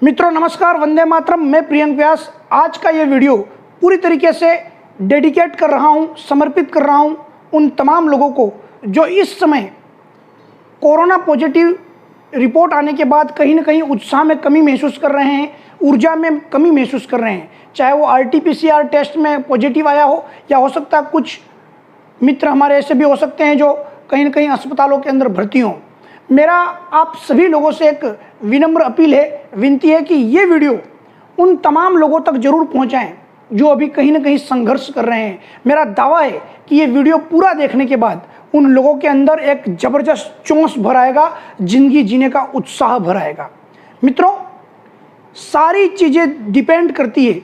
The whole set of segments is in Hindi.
मित्रों नमस्कार, वंदे मातरम। मैं प्रियंक व्यास आज का ये वीडियो पूरी तरीके से डेडिकेट कर रहा हूँ, समर्पित कर रहा हूँ उन तमाम लोगों को जो इस समय कोरोना पॉजिटिव रिपोर्ट आने के बाद कहीं ना कहीं उत्साह में कमी महसूस कर रहे हैं, ऊर्जा में कमी महसूस कर रहे हैं। चाहे वो RT-PCR टेस्ट में पॉजिटिव आया हो या हो सकता है कुछ मित्र हमारे ऐसे भी हो सकते हैं जो कहीं ना कहीं अस्पतालों के अंदर भर्ती हों। मेरा आप सभी लोगों से एक विनम्र अपील है, विनती है कि ये वीडियो उन तमाम लोगों तक जरूर पहुंचाएं जो अभी कहीं ना कहीं संघर्ष कर रहे हैं। मेरा दावा है कि ये वीडियो पूरा देखने के बाद उन लोगों के अंदर एक ज़बरदस्त जोश भर आएगा, जिंदगी जीने का उत्साह भर आएगा। मित्रों, सारी चीज़ें डिपेंड करती है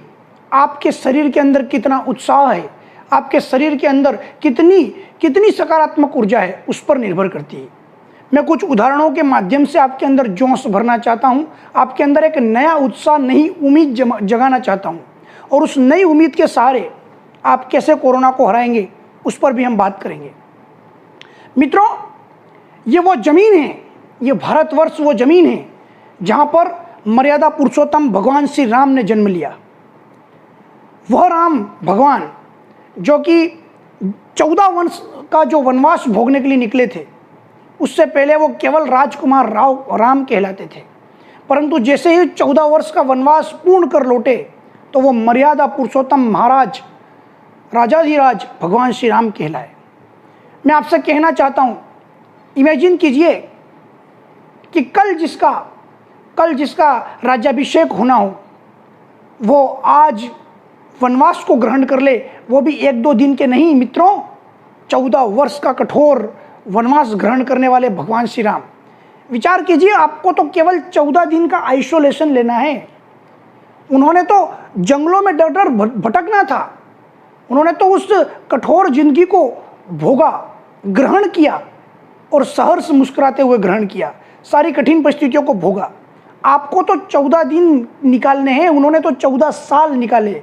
आपके शरीर के अंदर कितना उत्साह है, आपके शरीर के अंदर कितनी सकारात्मक ऊर्जा है, उस पर निर्भर करती है। मैं कुछ उदाहरणों के माध्यम से आपके अंदर जोश भरना चाहता हूं, आपके अंदर एक नया उत्साह, नई उम्मीद जगाना चाहता हूं, और उस नई उम्मीद के सहारे आप कैसे कोरोना को हराएंगे उस पर भी हम बात करेंगे। मित्रों, ये वो जमीन है, ये भारतवर्ष वो जमीन है जहां पर मर्यादा पुरुषोत्तम भगवान श्री राम ने जन्म लिया। वह राम भगवान जो कि 14 वर्ष का जो वनवास भोगने के लिए निकले थे, उससे पहले वो केवल राजकुमार राम कहलाते थे, परंतु जैसे ही 14 वर्ष का वनवास पूर्ण कर लौटे तो वो मर्यादा पुरुषोत्तम महाराज, राजाधिराज भगवान श्री राम कहलाए। मैं आपसे कहना चाहता हूँ, इमेजिन कीजिए कि कल जिसका राज्याभिषेक होना हो वो आज वनवास को ग्रहण कर ले, वो भी 1-2 दिन के नहीं मित्रों, 14 वर्ष का कठोर वनवास ग्रहण करने वाले भगवान श्री राम। विचार कीजिए, आपको तो केवल 14 दिन का आइसोलेशन लेना है। उन्होंने तो जंगलों में डर भटकना था, उन्होंने तो उस कठोर जिंदगी को भोगा, ग्रहण किया और सहर्ष मुस्कुराते हुए ग्रहण किया, सारी कठिन परिस्थितियों को भोगा। आपको तो 14 दिन निकालने हैं, उन्होंने तो 14 साल निकाले,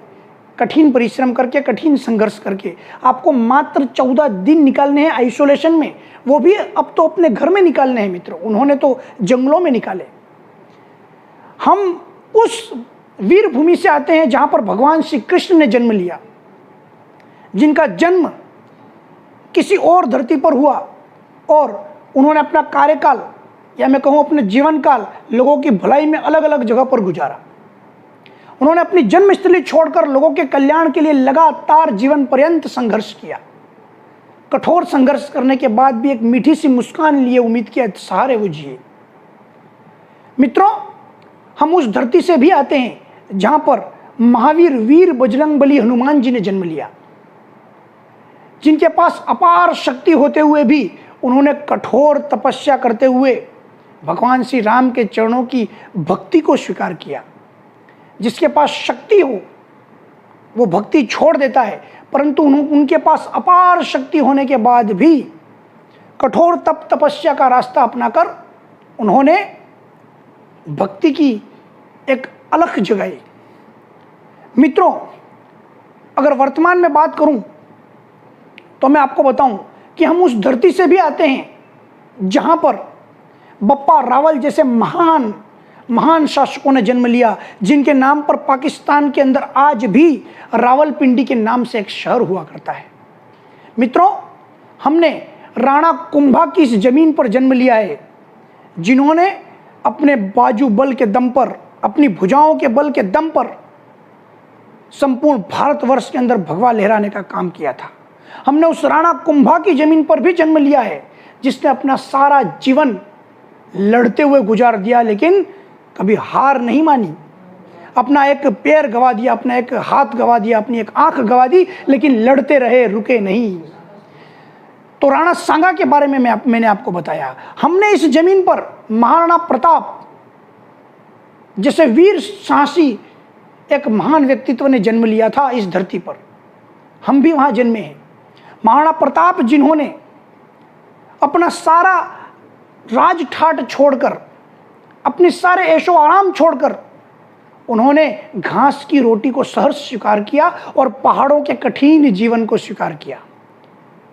कठिन परिश्रम करके, कठिन संघर्ष करके। आपको मात्र 14 दिन निकालने हैं आइसोलेशन में, वो भी अब तो अपने घर में निकालने हैं मित्रों, उन्होंने तो जंगलों में निकाले। हम उस वीर भूमि से आते हैं जहां पर भगवान श्री कृष्ण ने जन्म लिया, जिनका जन्म किसी और धरती पर हुआ और उन्होंने अपना कार्यकाल या मैं कहूं अपने जीवन काल लोगों की भलाई में अलग अलग जगह पर गुजारा। उन्होंने अपनी जन्मस्थली छोड़कर लोगों के कल्याण के लिए लगातार जीवन पर्यंत संघर्ष किया। कठोर संघर्ष करने के बाद भी एक मीठी सी मुस्कान लिए उम्मीद के सहारे वो जिए। मित्रों, हम उस धरती से भी आते हैं जहां पर महावीर वीर बजरंगबली हनुमान जी ने जन्म लिया, जिनके पास अपार शक्ति होते हुए भी उन्होंने कठोर तपस्या करते हुए भगवान श्री राम के चरणों की भक्ति को स्वीकार किया। जिसके पास शक्ति हो वो भक्ति छोड़ देता है, परंतु उनके पास अपार शक्ति होने के बाद भी कठोर तप तपस्या का रास्ता अपनाकर उन्होंने भक्ति की एक अलख जगाई। मित्रों, अगर वर्तमान में बात करूं तो मैं आपको बताऊं कि हम उस धरती से भी आते हैं जहां पर बप्पा रावल जैसे महान शासकों ने जन्म लिया, जिनके नाम पर पाकिस्तान के अंदर आज भी रावलपिंडी के नाम से एक शहर हुआ करता है। मित्रों, हमने राणा कुंभा की इस जमीन पर जन्म लिया है, जिन्होंने अपने बाजू बल के दम पर, अपनी भुजाओं के बल के दम पर संपूर्ण भारतवर्ष के अंदर भगवा लहराने का काम किया था। हमने उस राणा कुंभा की जमीन पर भी जन्म लिया है, जिसने अपना सारा जीवन लड़ते हुए गुजार दिया, लेकिन कभी हार नहीं मानी। अपना एक पैर गवा दिया, अपना एक हाथ गवा दिया, अपनी एक आंख गवा दी, लेकिन लड़ते रहे, रुके नहीं। तो राणा सांगा के बारे में मैंने आपको बताया। हमने इस जमीन पर महाराणा प्रताप जैसे वीर साहसी एक महान व्यक्तित्व ने जन्म लिया था इस धरती पर, हम भी वहां जन्मे हैं। महाराणा प्रताप जिन्होंने अपना सारा राज ठाट छोड़कर, अपने सारे ऐशो आराम छोड़कर उन्होंने घास की रोटी को सहर्ष स्वीकार किया और पहाड़ों के कठिन जीवन को स्वीकार किया।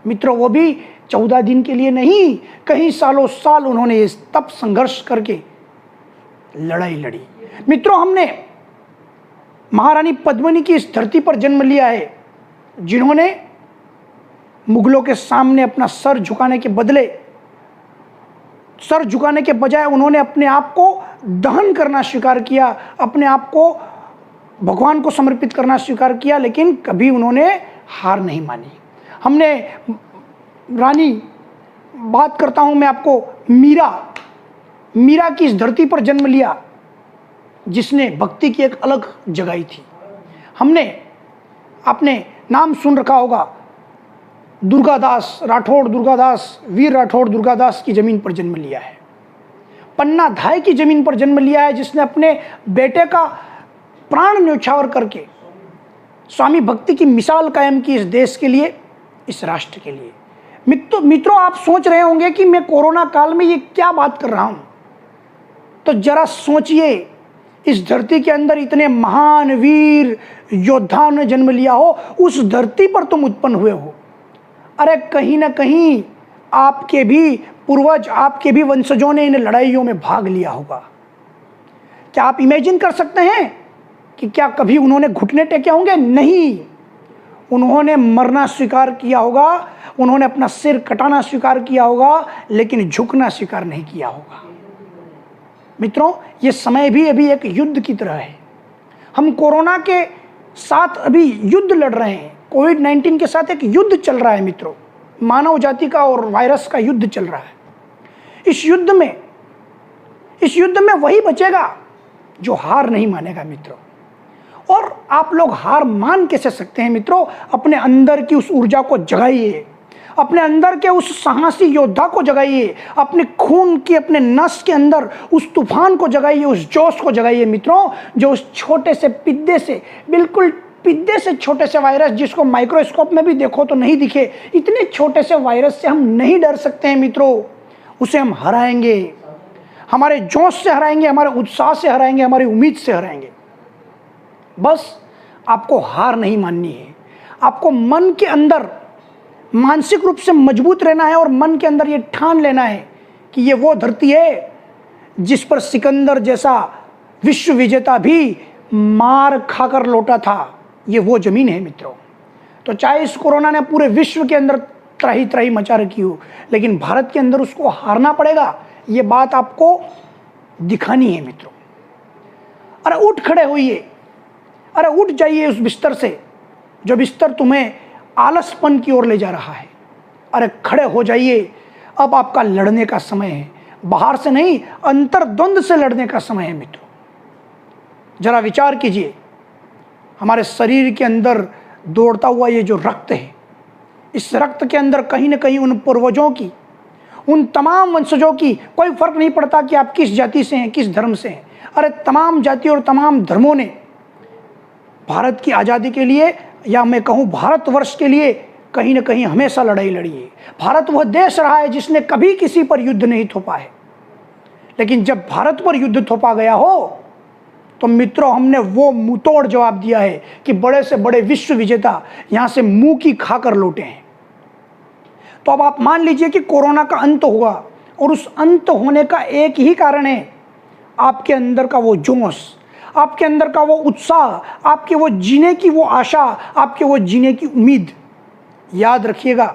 मित्रों, वो भी 14 दिन के लिए नहीं, कई सालों साल उन्होंने इस तप संघर्ष करके लड़ाई लड़ी। मित्रों, हमने महारानी पद्मिनी की इस धरती पर जन्म लिया है, जिन्होंने मुगलों के सामने अपना सर झुकाने के बदले, सर झुकाने के बजाय उन्होंने अपने आप को दहन करना स्वीकार किया, अपने आप को भगवान को समर्पित करना स्वीकार किया, लेकिन कभी उन्होंने हार नहीं मानी। हमने रानी, बात करता हूं मैं आपको मीरा की इस धरती पर जन्म लिया, जिसने भक्ति की एक अलग जगाई थी। आपने नाम सुन रखा होगा, दुर्गादास राठौड़, दुर्गादास, वीर राठौड़ दुर्गादास की जमीन पर जन्म लिया है। पन्ना धाय की जमीन पर जन्म लिया है, जिसने अपने बेटे का प्राण न्यौछावर करके स्वामी भक्ति की मिसाल कायम की इस देश के लिए, इस राष्ट्र के लिए। मित्रों, आप सोच रहे होंगे कि मैं कोरोना काल में ये क्या बात कर रहा हूं, तो जरा सोचिए, इस धरती के अंदर इतने महान वीर योद्धाओं ने जन्म लिया हो, उस धरती पर तुम उत्पन्न हुए हो। अरे कहीं ना कहीं आपके भी पूर्वज, आपके भी वंशजों ने इन लड़ाइयों में भाग लिया होगा। क्या आप इमेजिन कर सकते हैं कि क्या कभी उन्होंने घुटने टेके होंगे? नहीं, उन्होंने मरना स्वीकार किया होगा, उन्होंने अपना सिर कटाना स्वीकार किया होगा, लेकिन झुकना स्वीकार नहीं किया होगा। मित्रों, ये समय भी अभी एक युद्ध की तरह है। हम कोरोना के साथ अभी युद्ध लड़ रहे हैं, कोविड-19 के साथ एक युद्ध चल रहा है मित्रों, मानव जाति का और वायरस का युद्ध चल रहा है। इस युद्ध में वही बचेगा जो हार नहीं मानेगा मित्रों। और आप लोग हार मान कैसे सकते हैं मित्रों? अपने अंदर की उस ऊर्जा को जगाइए, अपने अंदर के उस साहसी योद्धा को जगाइए, अपने खून की, अपने नस के अंदर उस तूफान को जगाइए, उस जोश को जगाइए मित्रों, जो उस छोटे से पिद्दे से, बिल्कुल पिद्दे से छोटे से वायरस, जिसको माइक्रोस्कोप में भी देखो तो नहीं दिखे, इतने छोटे से वायरस से हम नहीं डर सकते हैं मित्रों। उसे हम हराएंगे, हमारे जोश से हराएंगे, हमारे उत्साह से हराएंगे, हमारी उम्मीद से हराएंगे। बस आपको हार नहीं माननी है, आपको मन के अंदर मानसिक रूप से मजबूत रहना है और मन के अंदर ये ठान लेना है कि ये वो धरती है जिस पर सिकंदर जैसा विश्व विजेता भी मार खाकर लौटा था। ये वो जमीन है मित्रों। तो चाहे इस कोरोना ने पूरे विश्व के अंदर त्राही त्राही मचा रखी हो, लेकिन भारत के अंदर उसको हारना पड़ेगा, ये बात आपको दिखानी है मित्रों। अरे उठ खड़े होइए, अरे उठ जाइए उस बिस्तर से, जो बिस्तर तुम्हें आलसपन की ओर ले जा रहा है। अरे खड़े हो जाइए, अब आपका लड़ने का समय है, बाहर से नहीं, अंतर्द्वंद से लड़ने का समय है मित्रों। जरा विचार कीजिए, हमारे शरीर के अंदर दौड़ता हुआ ये जो रक्त है, इस रक्त के अंदर कहीं ना कहीं उन पूर्वजों की, उन तमाम वंशजों की, कोई फर्क नहीं पड़ता कि आप किस जाति से हैं, किस धर्म से हैं, अरे तमाम जाति और तमाम धर्मों ने भारत की आज़ादी के लिए, या मैं कहूँ भारतवर्ष के लिए, कहीं ना कहीं हमेशा लड़ाई लड़ी है। भारत वह देश रहा है जिसने कभी किसी पर युद्ध नहीं थोपा है, लेकिन जब भारत पर युद्ध थोपा गया हो तो मित्रों हमने वो मुंहतोड़ जवाब दिया है कि बड़े से बड़े विश्व विजेता यहाँ से मुंह की खाकर लौटे हैं। तो अब आप मान लीजिए कि कोरोना का अंत हुआ, और उस अंत होने का एक ही कारण है, आपके अंदर का वो जोश, आपके अंदर का वो उत्साह, आपके वो जीने की वो आशा, आपके वो जीने की उम्मीद। याद रखिएगा,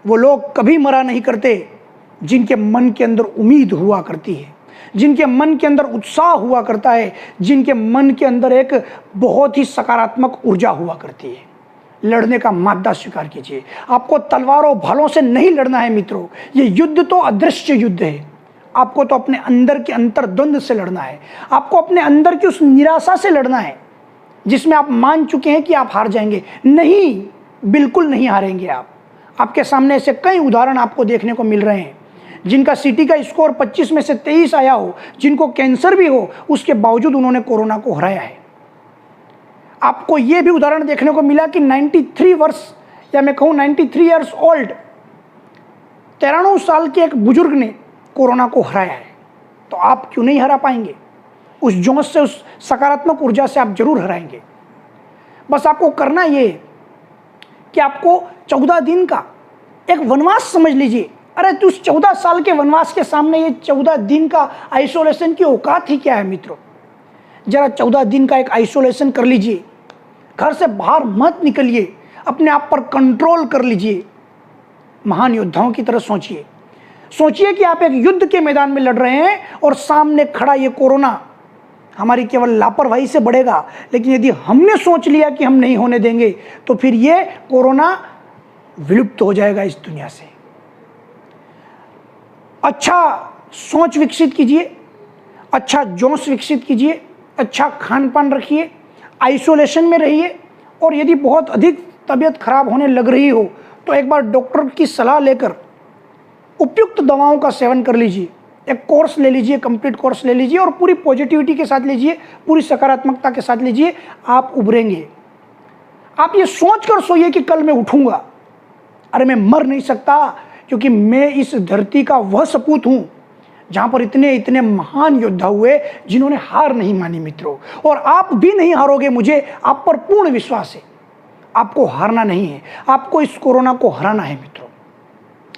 वो लोग कभी मरा नहीं करते जिनके मन के अंदर उम्मीद हुआ करती है, जिनके मन के अंदर उत्साह हुआ करता है, जिनके मन के अंदर एक बहुत ही सकारात्मक ऊर्जा हुआ करती है। लड़ने का मादा स्वीकार कीजिए। आपको तलवारों भालों से नहीं लड़ना है मित्रों, ये युद्ध तो अदृश्य युद्ध है। आपको तो अपने अंदर के अंतर्द्वंद से लड़ना है, आपको अपने अंदर की उस निराशा से लड़ना है जिसमें आप मान चुके हैं कि आप हार जाएंगे। नहीं, बिल्कुल नहीं हारेंगे आप। आपके सामने ऐसे कई उदाहरण आपको देखने को मिल रहे हैं जिनका सीटी का स्कोर 25 में से 23 आया हो, जिनको कैंसर भी हो, उसके बावजूद उन्होंने कोरोना को हराया है। आपको यह भी उदाहरण देखने को मिला कि 93 वर्ष, या मैं कहूँ 93 ईयर्स ओल्ड, 93 साल के एक बुजुर्ग ने कोरोना को हराया है। तो आप क्यों नहीं हरा पाएंगे? उस जोश से, उस सकारात्मक ऊर्जा से आप जरूर हराएंगे। बस आपको करना ये कि आपको 14 दिन का एक वनवास समझ लीजिए। अरे तो उस 14 साल के वनवास के सामने ये 14 दिन का आइसोलेशन की औकात ही क्या है मित्रों? जरा 14 दिन का एक आइसोलेशन कर लीजिए, घर से बाहर मत निकलिए, अपने आप पर कंट्रोल कर लीजिए। महान योद्धाओं की तरह सोचिए। सोचिए कि आप एक युद्ध के मैदान में लड़ रहे हैं और सामने खड़ा ये कोरोना हमारी केवल लापरवाही से बढ़ेगा, लेकिन यदि हमने सोच लिया कि हम नहीं होने देंगे तो फिर ये कोरोना विलुप्त हो जाएगा इस दुनिया से। अच्छा सोच विकसित कीजिए, अच्छा जोश विकसित कीजिए, अच्छा खान पान रखिए, आइसोलेशन में रहिए, और यदि बहुत अधिक तबीयत खराब होने लग रही हो तो एक बार डॉक्टर की सलाह लेकर उपयुक्त दवाओं का सेवन कर लीजिए, एक कोर्स ले लीजिए, कंप्लीट कोर्स ले लीजिए और पूरी पॉजिटिविटी के साथ लीजिए, पूरी सकारात्मकता के साथ लीजिए, आप उभरेंगे। आप ये सोच कर सोइए कि कल मैं उठूंगा, अरे मैं मर नहीं सकता क्योंकि मैं इस धरती का वह सपूत हूं जहां पर इतने इतने महान योद्धा हुए जिन्होंने हार नहीं मानी मित्रों, और आप भी नहीं हारोगे, मुझे आप पर पूर्ण विश्वास है। आपको हारना नहीं है, आपको इस कोरोना को हराना है मित्रों।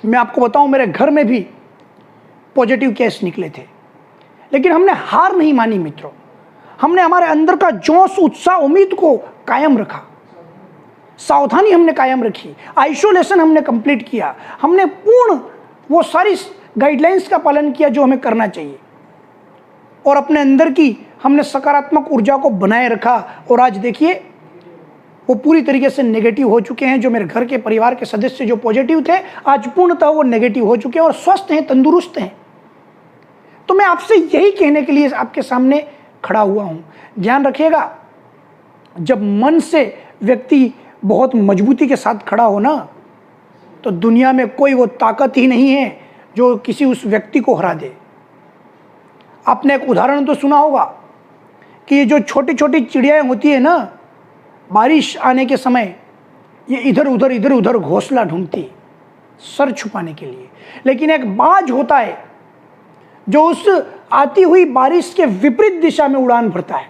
मैं आपको बताऊं, मेरे घर में भी पॉजिटिव केस निकले थे, लेकिन हमने हार नहीं मानी मित्रों। हमने हमारे अंदर का जोश, उत्साह, उम्मीद को कायम रखा, सावधानी हमने कायम रखी, आइसोलेशन हमने कंप्लीट किया, हमने पूर्ण वो सारी गाइडलाइंस का पालन किया जो हमें करना चाहिए, और अपने अंदर की हमने सकारात्मक ऊर्जा को बनाए रखा। और आज देखिए वो पूरी तरीके से नेगेटिव हो चुके हैं। जो मेरे घर के परिवार के सदस्य जो पॉजिटिव थे, आज पूर्णतः वो नेगेटिव हो चुके हैं और स्वस्थ हैं, तंदुरुस्त हैं। तो मैं आपसे यही कहने के लिए आपके सामने खड़ा हुआ हूं। ध्यान रखिएगा, जब मन से व्यक्ति बहुत मजबूती के साथ खड़ा हो ना, तो दुनिया में कोई वो ताकत ही नहीं है जो किसी उस व्यक्ति को हरा दे। आपने एक उदाहरण तो सुना होगा कि ये जो छोटी छोटी चिड़ियाएं होती है ना, बारिश आने के समय ये इधर उधर घोंसला ढूंढती सर छुपाने के लिए, लेकिन एक बाज होता है जो उस आती हुई बारिश के विपरीत दिशा में उड़ान भरता है,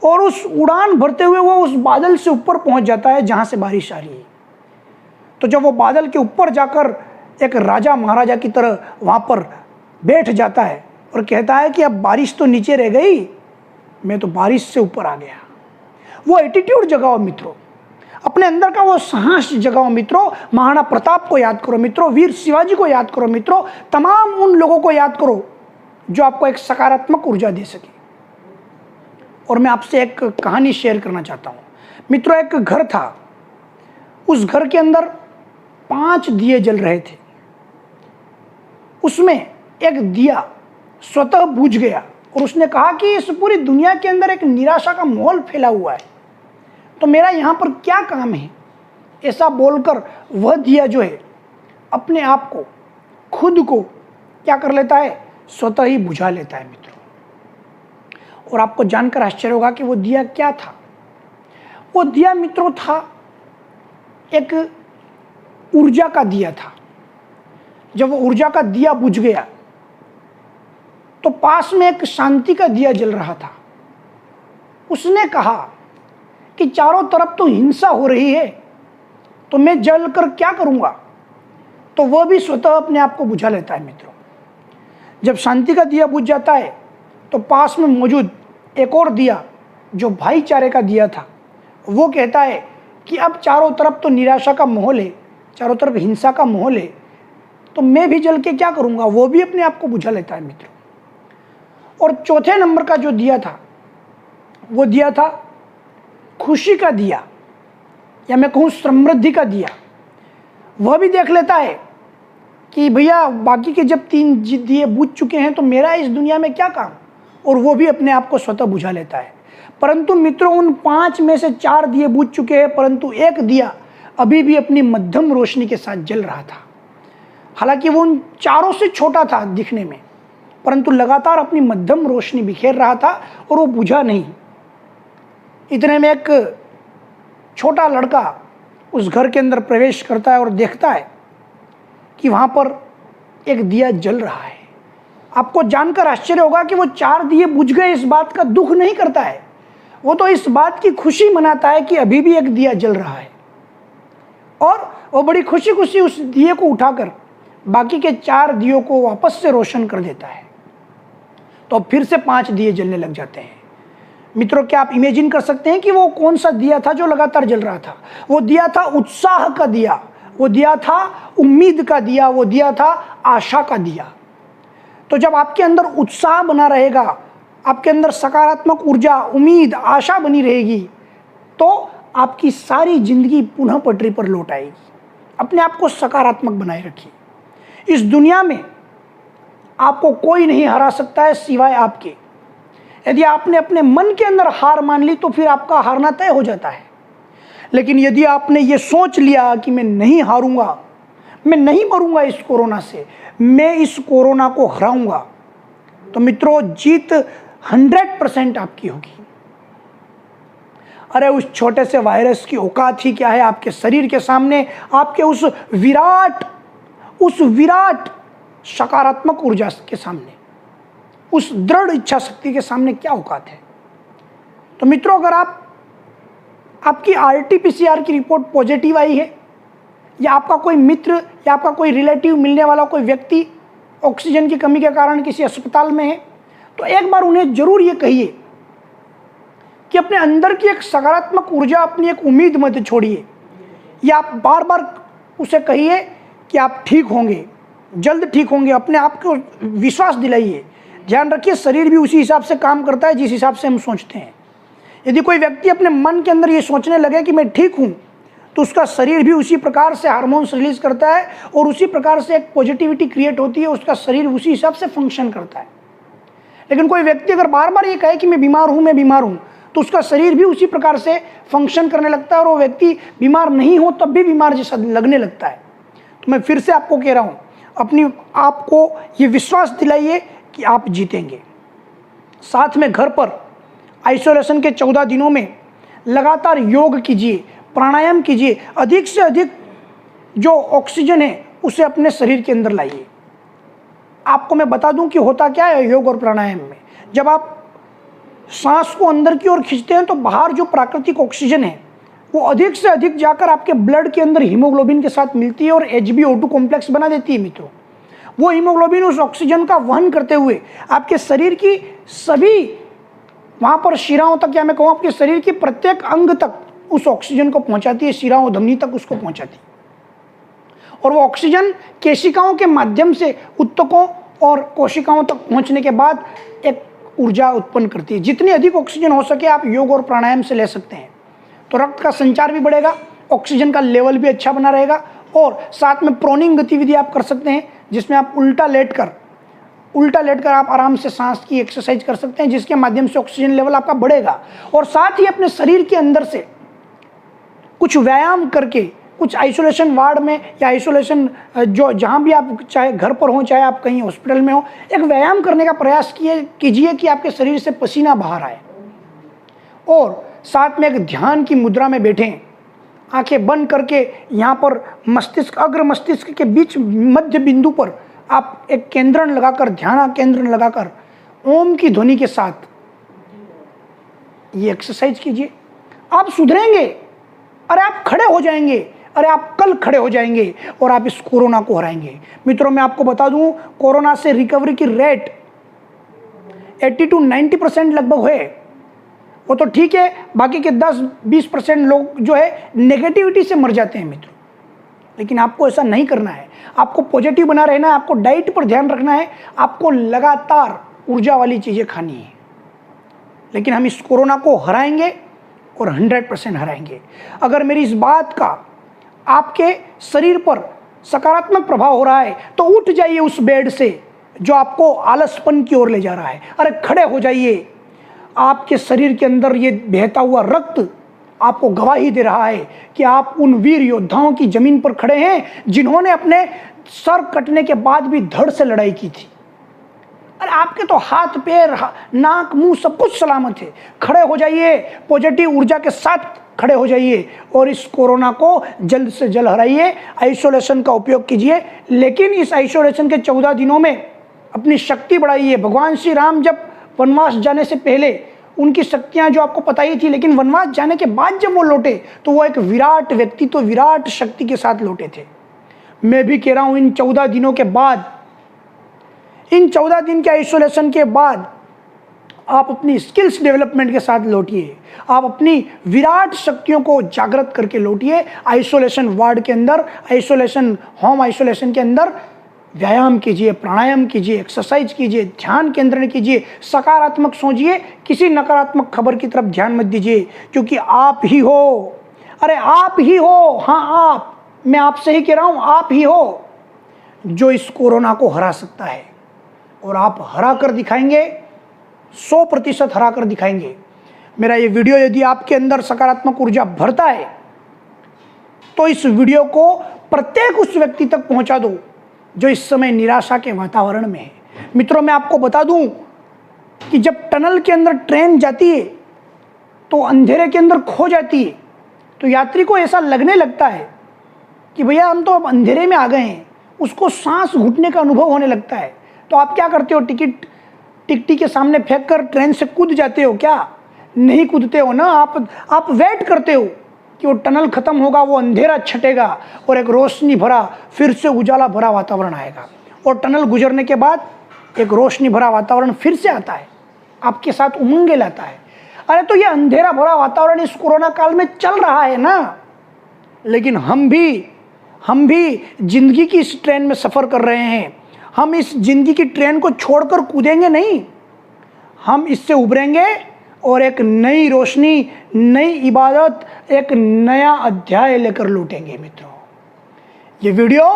और उस उड़ान भरते हुए वो उस बादल से ऊपर पहुंच जाता है जहां से बारिश आ रही है। तो जब वो बादल के ऊपर जाकर एक राजा महाराजा की तरह वहां पर बैठ जाता है और कहता है कि अब बारिश तो नीचे रह गई, मैं तो बारिश से ऊपर आ गया। वो एटीट्यूड जगाओ मित्रों, अपने अंदर का वो साहस जगाओ मित्रों। महाराणा प्रताप को याद करो मित्रों, वीर शिवाजी को याद करो मित्रों, तमाम उन लोगों को याद करो जो आपको एक सकारात्मक ऊर्जा दे सके। और मैं आपसे एक कहानी शेयर करना चाहता हूं मित्रों। एक घर था, उस घर के अंदर 5 दिए जल रहे थे। उसमें एक दिया स्वतः बुझ गया और उसने कहा कि इस पूरी दुनिया के अंदर एक निराशा का माहौल फैला हुआ है, तो मेरा यहाँ पर क्या काम है। ऐसा बोलकर वह दिया जो है अपने आप को, खुद को क्या कर लेता है, स्वतः ही बुझा लेता है मित्रों। और आपको जानकर आश्चर्य होगा कि वो दिया क्या था। वो दिया मित्रों था एक ऊर्जा का दिया था। जब वो ऊर्जा का दिया बुझ गया तो पास में एक शांति का दिया जल रहा था। उसने कहा कि चारों तरफ तो हिंसा हो रही है, तो मैं जल कर क्या करूंगा। तो वह भी स्वतः अपने आप को बुझा लेता है मित्रों। जब शांति का दिया बुझ जाता है तो पास में मौजूद एक और दिया जो भाईचारे का दिया था, वो कहता है कि अब चारों तरफ तो निराशा का माहौल है, चारों तरफ हिंसा का माहौल है, तो मैं भी जल के क्या करूंगा। वो भी अपने आप को बुझा लेता है मित्रों। और चौथे नंबर का जो दिया था, वो दिया था खुशी का दिया, या मैं कहूँ समृद्धि का दिया। वह भी देख लेता है कि भैया बाकी के जब 3 दिए बुझ चुके हैं तो मेरा इस दुनिया में क्या काम, और वो भी अपने आप को स्वतः बुझा लेता है। परंतु मित्रों, उन 5 में से 4 दिए बुझ चुके हैं, परंतु एक दिया अभी भी अपनी मध्यम रोशनी के साथ जल रहा था। हालांकि वो उन चारों से छोटा था दिखने में, परंतु लगातार अपनी मध्यम रोशनी बिखेर रहा था और वो बुझा नहीं। इतने में एक छोटा लड़का उस घर के अंदर प्रवेश करता है और देखता है कि वहाँ पर एक दिया जल रहा है। आपको जानकर आश्चर्य होगा कि वो 4 दिए बुझ गए इस बात का दुख नहीं करता है, वो तो इस बात की खुशी मनाता है कि अभी भी एक दिया जल रहा है। और वो बड़ी खुशी खुशी उस दिए को उठाकर बाकी के 4 दियों को वापस से रोशन कर देता है। तो फिर से 5 दिए जलने लग जाते हैं। मित्रों, क्या आप इमेजिन कर सकते हैं कि वो कौन सा दिया था जो लगातार जल रहा था? वो दिया था उत्साह का दिया, वो दिया था उम्मीद का दिया, वो दिया था आशा का दिया। तो जब आपके अंदर उत्साह बना रहेगा, आपके अंदर सकारात्मक ऊर्जा, उम्मीद, आशा बनी रहेगी, तो आपकी सारी जिंदगी पुनः पटरी पर लौट आएगी। अपने आप को सकारात्मक बनाए रखिए। इस दुनिया में आपको कोई नहीं हरा सकता है सिवाय आपके। यदि आपने अपने मन के अंदर हार मान ली तो फिर आपका हारना तय हो जाता है। लेकिन यदि आपने ये सोच लिया कि मैं नहीं हारूंगा, मैं नहीं मरूंगा इस कोरोना से, मैं इस कोरोना को हराऊंगा, तो मित्रों जीत 100% आपकी होगी। अरे उस छोटे से वायरस की औकात ही क्या है आपके शरीर के सामने, आपके उस विराट सकारात्मक ऊर्जा के सामने, उस दृढ़ इच्छा शक्ति के सामने क्या औकात है। तो मित्रों, अगर आपकी RT-PCR की रिपोर्ट पॉजिटिव आई है, या आपका कोई मित्र या आपका कोई रिलेटिव, मिलने वाला कोई व्यक्ति ऑक्सीजन की कमी के कारण किसी अस्पताल में है, तो एक बार उन्हें जरूर ये कहिए कि अपने अंदर की एक सकारात्मक ऊर्जा, अपनी एक उम्मीद मत छोड़िए। या आप बार बार उसे कहिए कि आप ठीक होंगे, जल्द ठीक होंगे, अपने आप को विश्वास दिलाइए। ध्यान रखिए, शरीर भी उसी हिसाब से काम करता है जिस हिसाब से हम सोचते हैं। यदि कोई व्यक्ति अपने मन के अंदर ये सोचने लगे कि मैं ठीक हूँ, तो उसका शरीर भी उसी प्रकार से हार्मोन्स रिलीज करता है और उसी प्रकार से एक पॉजिटिविटी क्रिएट होती है, उसका शरीर उसी हिसाब से फंक्शन करता है। लेकिन कोई व्यक्ति अगर बार बार ये कहे कि मैं बीमार हूँ, तो उसका शरीर भी उसी प्रकार से फंक्शन करने लगता है और वो व्यक्ति बीमार नहीं हो तब भी बीमार जैसा लगने लगता है। तो मैं फिर से आपको कह रहा हूँ, अपनी आप को ये विश्वास दिलाइए कि आप जीतेंगे। साथ में घर पर आइसोलेशन के 14 दिनों में लगातार योग कीजिए, प्राणायाम कीजिए, अधिक से अधिक जो ऑक्सीजन है उसे अपने शरीर के अंदर लाइए। आपको मैं बता दूं कि होता क्या है योग और प्राणायाम में, जब आप सांस को अंदर की ओर खींचते हैं तो बाहर जो प्राकृतिक ऑक्सीजन है वो अधिक से अधिक जाकर आपके ब्लड के अंदर हीमोग्लोबिन के साथ मिलती है और HbO2 कॉम्प्लेक्स बना देती है। मित्रों, वो हीमोग्लोबिन उस ऑक्सीजन का वहन करते हुए आपके शरीर की सभी वहां पर शिराओं तक, या मैं कहूँ आपके शरीर की प्रत्येक अंग तक उस ऑक्सीजन को पहुंचाती है, शिराओं धमनी तक उसको पहुंचाती है। और वो ऑक्सीजन केशिकाओं के माध्यम से उत्तकों और कोशिकाओं तक पहुंचने के बाद एक ऊर्जा उत्पन्न करती है। जितनी अधिक ऑक्सीजन हो सके आप योग और प्राणायाम से ले सकते हैं, तो रक्त का संचार भी बढ़ेगा, ऑक्सीजन का लेवल भी अच्छा बना रहेगा। और साथ में प्रोनिंग गतिविधि आप कर सकते हैं, जिसमें आप उल्टा लेटकर आप आराम से सांस की एक्सरसाइज कर सकते हैं, जिसके माध्यम से ऑक्सीजन लेवल आपका बढ़ेगा। और साथ ही अपने शरीर के अंदर से कुछ व्यायाम करके, कुछ आइसोलेशन वार्ड में या आइसोलेशन जो जहाँ भी आप, चाहे घर पर हो चाहे आप कहीं हॉस्पिटल में हो, एक व्यायाम करने का प्रयास कीजिए कि आपके शरीर से पसीना बाहर आए। और साथ में एक ध्यान की मुद्रा में बैठें, आंखें बंद करके यहाँ पर मस्तिष्क, अग्र मस्तिष्क के बीच मध्य बिंदु पर आप एक केंद्रण लगाकर, ध्यान केंद्रण लगाकर ओम की ध्वनि के साथ ये एक्सरसाइज कीजिए। आप सुधरेंगे, अरे आप खड़े हो जाएंगे, अरे आप कल खड़े हो जाएंगे और आप इस कोरोना को हराएंगे। मित्रों, मैं आपको बता दूं, कोरोना से रिकवरी की रेट 80 to 90% लगभग है। वो तो ठीक है, बाकी के 10-20% लोग जो है नेगेटिविटी से मर जाते हैं मित्रों। लेकिन आपको ऐसा नहीं करना है, आपको पॉजिटिव बना रहना है, आपको डाइट पर ध्यान रखना है, आपको लगातार ऊर्जा वाली चीज़ें खानी है। लेकिन हम इस कोरोना को हराएंगे और 100% हराएंगे। अगर मेरी इस बात का आपके शरीर पर सकारात्मक प्रभाव हो रहा है तो उठ जाइए उस बेड से जो आपको आलसपन की ओर ले जा रहा है। अरे खड़े हो जाइए। आपके शरीर के अंदर ये बहता हुआ रक्त आपको गवाही दे रहा है कि आप उन वीर योद्धाओं की जमीन पर खड़े हैं जिन्होंने अपने सर कटने के बाद भी धड़ से लड़ाई की थी। अरे आपके तो हाथ पैर, नाक, मुंह सब कुछ सलामत है। खड़े हो जाइए, पॉजिटिव ऊर्जा के साथ खड़े हो जाइए और इस कोरोना को जल्द से जल्द हराइए। आइसोलेशन का उपयोग कीजिए, लेकिन इस आइसोलेशन के 14 दिनों में अपनी शक्ति बढ़ाइए। भगवान श्री राम जब वनवास जाने से पहले उनकी शक्तियां जो आपको पता ही थी, लेकिन वनवास जाने के बाद जब वो लौटे तो वो एक विराट व्यक्तित्व, विराट शक्ति के साथ लौटे थे। मैं भी कह रहा हूं, इन 14 दिनों के बाद, इन 14 दिन के आइसोलेशन के बाद आप अपनी स्किल्स डेवलपमेंट के साथ लौटिए, आप अपनी विराट शक्तियों को जागृत करके लौटिए। आइसोलेशन वार्ड के अंदर, आइसोलेशन, होम आइसोलेशन के अंदर व्यायाम कीजिए, प्राणायाम कीजिए, एक्सरसाइज कीजिए, ध्यान केंद्रण कीजिए, सकारात्मक सोचिए, किसी नकारात्मक खबर की तरफ ध्यान मत दीजिए, क्योंकि आप ही हो, अरे आप ही हो, हाँ आप, मैं आपसे ही कह रहा हूं, आप ही हो जो इस कोरोना को हरा सकता है। और आप हरा कर दिखाएंगे, 100% हरा कर दिखाएंगे। मेरा ये वीडियो यदि आपके अंदर सकारात्मक ऊर्जा भरता है तो इस वीडियो को प्रत्येक उस व्यक्ति तक पहुंचा दो जो इस समय निराशा के वातावरण में है। मित्रों, मैं आपको बता दूं कि जब टनल के अंदर ट्रेन जाती है तो अंधेरे के अंदर खो जाती है, तो यात्री को ऐसा लगने लगता है कि भैया हम तो अब अंधेरे में आ गए हैं, उसको सांस घुटने का अनुभव होने लगता है। तो आप क्या करते हो? टिकटी के सामने फेंक कर ट्रेन से कूद जाते हो क्या? नहीं कूदते हो ना, आप वेट करते हो कि वो टनल खत्म होगा, वो अंधेरा छटेगा और एक रोशनी भरा, फिर से उजाला भरा वातावरण आएगा। और टनल गुजरने के बाद एक रोशनी भरा वातावरण फिर से आता है, आपके साथ उमंग लाता है। अरे तो ये अंधेरा भरा वातावरण इस कोरोना काल में चल रहा है ना, लेकिन हम भी जिंदगी की इस ट्रेन में सफर कर रहे हैं। हम इस जिंदगी की ट्रेन को छोड़कर कूदेंगे नहीं, हम इससे उभरेंगे और एक नई रोशनी, नई इबादत, एक नया अध्याय लेकर लौटेंगे। मित्रों, ये वीडियो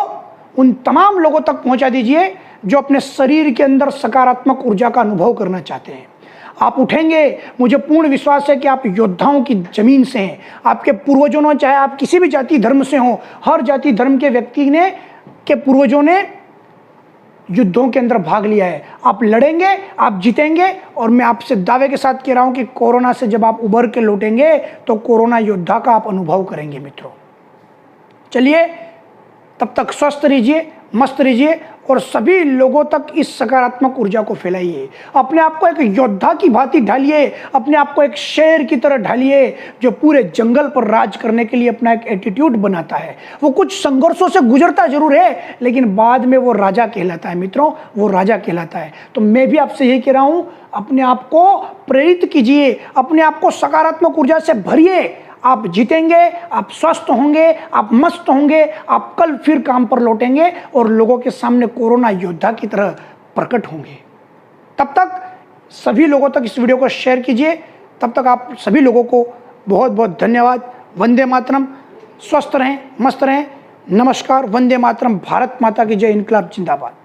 उन तमाम लोगों तक पहुंचा दीजिए जो अपने शरीर के अंदर सकारात्मक ऊर्जा का अनुभव करना चाहते हैं। आप उठेंगे, मुझे पूर्ण विश्वास है कि आप योद्धाओं की जमीन से हैं। आपके पूर्वजों ने, चाहे आप किसी भी जाति धर्म से हो, हर जाति धर्म के व्यक्ति ने, के पूर्वजों ने युद्धों के अंदर भाग लिया है। आप लड़ेंगे, आप जीतेंगे। और मैं आपसे दावे के साथ कह रहा हूं कि कोरोना से जब आप उभर के लौटेंगे तो कोरोना योद्धा का आप अनुभव करेंगे। मित्रों, चलिए, तब तक स्वस्थ रहिए, मस्त रहिए और सभी लोगों तक इस सकारात्मक ऊर्जा को फैलाइए। अपने आप को एक योद्धा की भांति ढालिए, अपने आप को एक शेर की तरह ढालिए जो पूरे जंगल पर राज करने के लिए अपना एक एटीट्यूड बनाता है। वो कुछ संघर्षों से गुजरता जरूर है, लेकिन बाद में वो राजा कहलाता है। मित्रों, वो राजा कहलाता है। तो मैं भी आपसे यही कह रहा हूं, अपने आप को प्रेरित कीजिए, अपने आप को सकारात्मक ऊर्जा से भरिए। आप जीतेंगे, आप स्वस्थ होंगे, आप मस्त होंगे, आप कल फिर काम पर लौटेंगे और लोगों के सामने कोरोना योद्धा की तरह प्रकट होंगे। तब तक सभी लोगों तक इस वीडियो को शेयर कीजिए। तब तक आप सभी लोगों को बहुत बहुत धन्यवाद। वंदे मातरम। स्वस्थ रहें, मस्त रहें। नमस्कार। वंदे मातरम। भारत माता की जय। इनकलाब जिंदाबाद।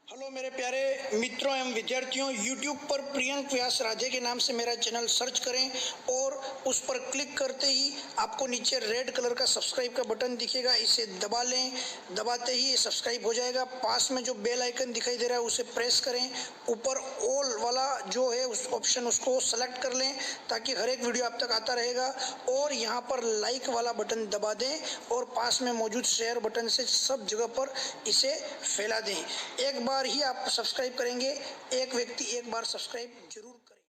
हेलो मेरे प्यारे मित्रों एवं विद्यार्थियों, YouTube पर प्रियंक व्यास राजे के नाम से मेरा चैनल सर्च करें और उस पर क्लिक करते ही आपको नीचे रेड कलर का सब्सक्राइब का बटन दिखेगा, इसे दबा लें। दबाते ही सब्सक्राइब हो जाएगा। पास में जो बेल आइकन दिखाई दे रहा है उसे प्रेस करें। ऊपर ऑल वाला जो है उस ऑप्शन, उसको सेलेक्ट कर लें ताकि हर एक वीडियो आप तक आता रहेगा। और यहाँ पर लाइक वाला बटन दबा दें और पास में मौजूद शेयर बटन से सब जगह पर इसे फैला दें। एक बार ही आप सब्सक्राइब करेंगे, एक व्यक्ति एक बार सब्सक्राइब जरूर